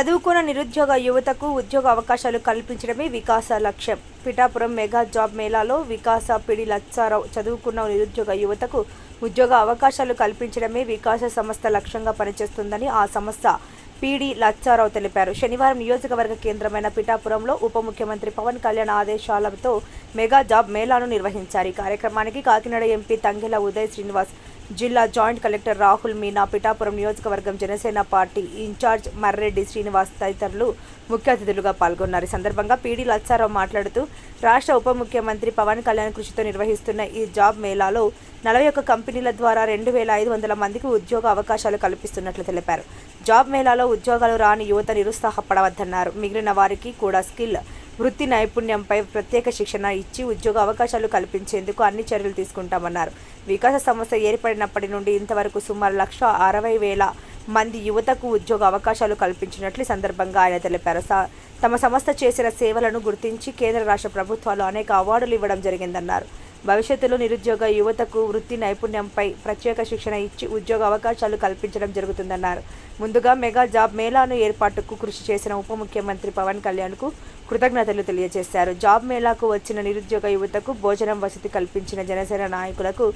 చదువుకున్న నిరుద్యోగ యువతకు ఉద్యోగ అవకాశాలు కల్పించడమే వికాస లక్ష్యం. పిఠాపురం మెగా జాబ్ మేళాలో వికాస పిడి లచ్చారావు చదువుకున్న నిరుద్యోగ యువతకు ఉద్యోగ అవకాశాలు కల్పించడమే వికాస సంస్థ లక్ష్యంగా పనిచేస్తుందని ఆ సంస్థ పీడి లచ్చారావు తెలిపారు. శనివారం నియోజకవర్గ కేంద్రమైన పిఠాపురంలో ఉప ముఖ్యమంత్రి పవన్ కళ్యాణ్ ఆదేశాలతో మెగా జాబ్ మేళాను నిర్వహించారు. ఈ కార్యక్రమానికి కాకినాడ ఎంపీ తంగెల ఉదయ్ శ్రీనివాస్, జిల్లా జాయింట్ కలెక్టర్ రాహుల్ మీనా, పిఠాపురం నియోజకవర్గం జనసేన పార్టీ ఇన్ఛార్జ్ మర్రెడ్డి శ్రీనివాస్ తదితరులు ముఖ్య అతిథులుగా పాల్గొన్నారు. ఈ సందర్భంగా పీడి లచ్చారావు మాట్లాడుతూ రాష్ట్ర ఉప ముఖ్యమంత్రి పవన్ కళ్యాణ్ కృషితో నిర్వహిస్తున్న ఈ జాబ్ మేళాలో 41 కంపెనీల ద్వారా 2500 మందికి ఉద్యోగ అవకాశాలు కల్పిస్తున్నట్లు తెలిపారు. జాబ్ మేళాలో ఉద్యోగాలు రాని యువత నిరుత్సాహపడవద్దన్నారు. మిగిలిన వారికి కూడా స్కిల్ వృత్తి నైపుణ్యంపై ప్రత్యేక శిక్షణ ఇచ్చి ఉద్యోగ అవకాశాలు కల్పించేందుకు అన్ని చర్యలు తీసుకుంటామన్నారు. వికాస సంస్థ ఏర్పడినప్పటి నుండి ఇంతవరకు సుమారు 1,60,000 మంది యువతకు ఉద్యోగ అవకాశాలు కల్పించినట్లు ఈ సందర్భంగా ఆయన తెలిపారు. తమ సంస్థ చేసిన సేవలను గుర్తించి కేంద్ర రాష్ట్ర ప్రభుత్వాలు అనేక అవార్డులు ఇవ్వడం జరిగిందన్నారు. భవిష్యత్తులో నిరుద్యోగ యువతకు వృత్తి నైపుణ్యంపై ప్రత్యేక శిక్షణ ఇచ్చి ఉద్యోగ అవకాశాలు కల్పించడం జరుగుతుందన్నారు. ముందుగా మెగా జాబ్ మేళాను ఏర్పాటుకు కృషి చేసిన ఉప ముఖ్యమంత్రి పవన్ కళ్యాణ్కు కృతజ్ఞతలు తెలియజేశారు. జాబ్ మేళాకు వచ్చిన నిరుద్యోగ యువతకు భోజనం వసతి కల్పించిన జనసేన నాయకులకు,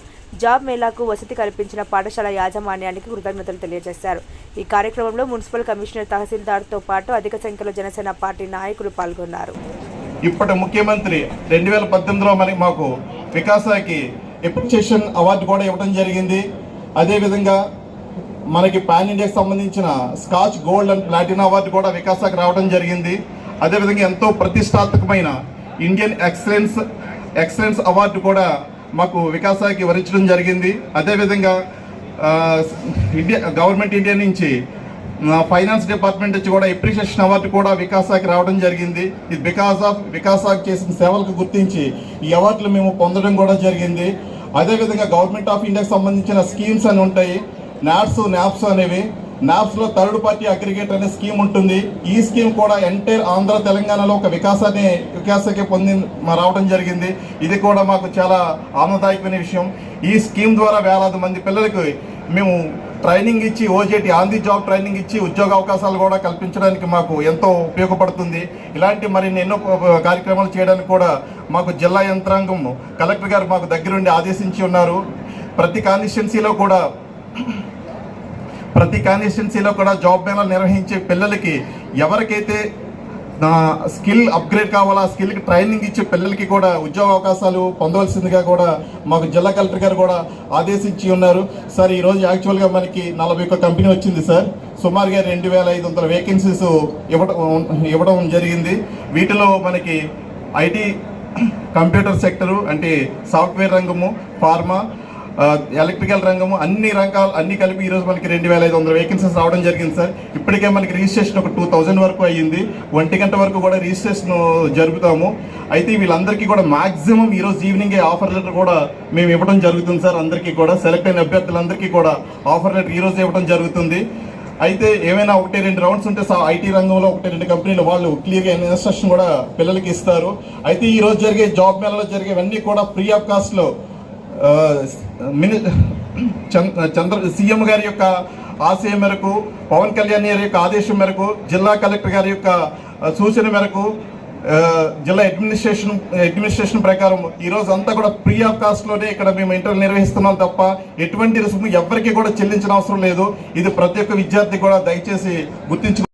జాబ్ మేళాకు వసతి కల్పించిన పాఠశాల యాజమాన్యానికి కృతజ్ఞతలు తెలియజేశారు. ఈ కార్యక్రమంలో మున్సిపల్ కమిషనర్, తహసీల్దార్తో పాటు అధిక సంఖ్యలో జనసేన పార్టీ నాయకులు పాల్గొన్నారు. ఇప్పటి ముఖ్యమంత్రి 2018లో మాకు వికాసాకి అప్రిషియేషన్ అవార్డు కూడా ఇవ్వడం జరిగింది. అదేవిధంగా మనకి పాన్ ఇండియాకి సంబంధించిన scotch gold and Platina award కూడా వికాసాకి రావడం జరిగింది. అదేవిధంగా ఎంతో ప్రతిష్టాత్మకమైన ఇండియన్ ఎక్సలెన్స్ అవార్డు కూడా మాకు వికాసాకి వరించడం జరిగింది. అదేవిధంగా గవర్నమెంట్ ఇండియా నుంచి ఫైనాన్స్ డిపార్ట్మెంట్ నుంచి కూడా అప్రిషియేషన్ అవార్డు కూడా వికాసాకి రావడం జరిగింది. ఇది బికాస్ ఆఫ్ వికాసాకి చేసిన సేవలకు గుర్తించి ఈ అవార్డులు మేము పొందడం కూడా జరిగింది. అదేవిధంగా గవర్నమెంట్ ఆఫ్ ఇండియాకి సంబంధించిన స్కీమ్స్ అని ఉంటాయి, నాప్స్ అనేవి. నాప్స్లో థర్డ్ పార్టీ అగ్రిగేటర్ అనే స్కీమ్ ఉంటుంది. ఈ స్కీమ్ కూడా ఎంటైర్ ఆంధ్ర తెలంగాణలో ఒక వికాసానికి రావడం జరిగింది. ఇది కూడా మాకు చాలా ఆనందదాయకమైన విషయం. ఈ స్కీమ్ ద్వారా వేలాది మంది పిల్లలకు మేము ట్రైనింగ్ ఇచ్చి OJT on the job training ఇచ్చి ఉద్యోగ అవకాశాలు కూడా కల్పించడానికి మాకు ఎంతో ఉపయోగపడుతుంది. ఇలాంటి మరిన్ని ఎన్నో కార్యక్రమాలు చేయడానికి కూడా మాకు జిల్లా యంత్రాంగం, కలెక్టర్ గారు మాకు దగ్గరుండి ఆదేశించి ఉన్నారు. ప్రతి కాన్స్టిట్యున్సీలో కూడా జాబ్ మేళా నిర్వహించే పిల్లలకి ఎవరికైతే స్కిల్ అప్గ్రేడ్ కావాలా, స్కిల్కి ట్రైనింగ్ ఇచ్చే పిల్లలకి కూడా ఉద్యోగ అవకాశాలు పొందవలసిందిగా కూడా మాకు జిల్లా కలెక్టర్ గారు కూడా ఆదేశించి ఉన్నారు. సార్, ఈరోజు యాక్చువల్గా మనకి 41 కంపెనీ వచ్చింది సార్. సుమారుగా 2,500 వేకెన్సీస్ ఇవ్వడం జరిగింది. వీటిలో మనకి ఐటీ, కంప్యూటర్ సెక్టరు అంటే సాఫ్ట్వేర్ రంగము, ఫార్మా, ఎలక్ట్రికల్ రంగము, అన్ని కలిపి ఈరోజు మనకి 2,500 వేకెన్సీస్ రావడం జరిగింది సార్. ఇప్పటికే మనకి రిజిస్ట్రేషన్ ఒక 2,000 వరకు అయ్యింది. 1 గంట వరకు కూడా రిజిస్ట్రేషన్ జరుపుతాము. అయితే వీళ్ళందరికీ కూడా మాక్సిమం ఈరోజు ఈవినింగే ఆఫర్ లెటర్ కూడా మేము ఇవ్వడం జరుగుతుంది సార్. అందరికీ కూడా సెలెక్ట్ అయిన అభ్యర్థులందరికీ కూడా ఆఫర్ లెటర్ ఈరోజు ఇవ్వడం జరుగుతుంది. అయితే ఏమైనా 1-2 రౌండ్స్ ఉంటే ఐటీ రంగంలో 1-2 కంపెనీలు వాళ్ళు క్లియర్గా ఇన్స్ట్రక్షన్ కూడా పిల్లలకి ఇస్తారు. అయితే ఈరోజు జరిగే జాబ్ మేళలో జరిగేవన్నీ కూడా ఫ్రీ ఆఫ్ కాస్ట్లో సీఎం గారి యొక్క ఆశయం మేరకు, పవన్ కళ్యాణ్ గారి యొక్క ఆదేశం మేరకు, జిల్లా కలెక్టర్ గారి యొక్క సూచన మేరకు, జిల్లా అడ్మినిస్ట్రేషన్ ప్రకారం ఈరోజు అంతా కూడా ఫ్రీ ఆఫ్ కాస్ట్లోనే ఇక్కడ మేము ఇంటర్వ్యూ నిర్వహిస్తున్నాం తప్ప ఎటువంటి రుసుము ఎవరికి కూడా చెల్లించిన అవసరం లేదు. ఇది ప్రతి ఒక్క విద్యార్థి కూడా దయచేసి గుర్తించు.